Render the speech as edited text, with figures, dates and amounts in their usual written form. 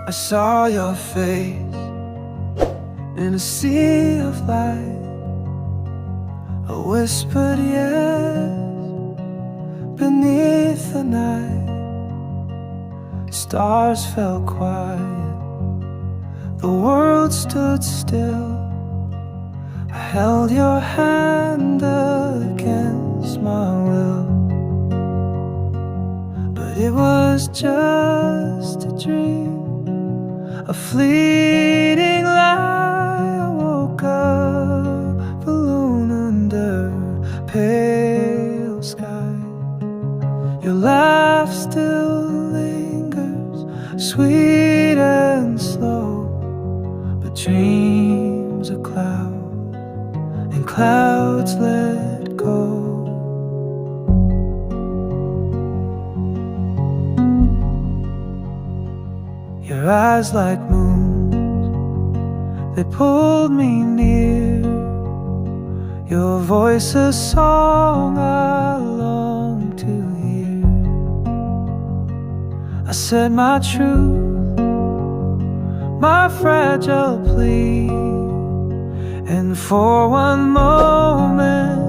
I saw your face in a sea of light. I whispered yes beneath the night. Stars fell quiet, the world stood still. I held your hand against my will, but it was just a dream, a fleeting lie. I woke up alone under pale sky. Your laugh still lingers, sweet and slow, but dreams are clouds, and clouds let go. Your eyes like moons, they pulled me near. Your voice a song I long to hear. I said my truth, my fragile plea, and for one moment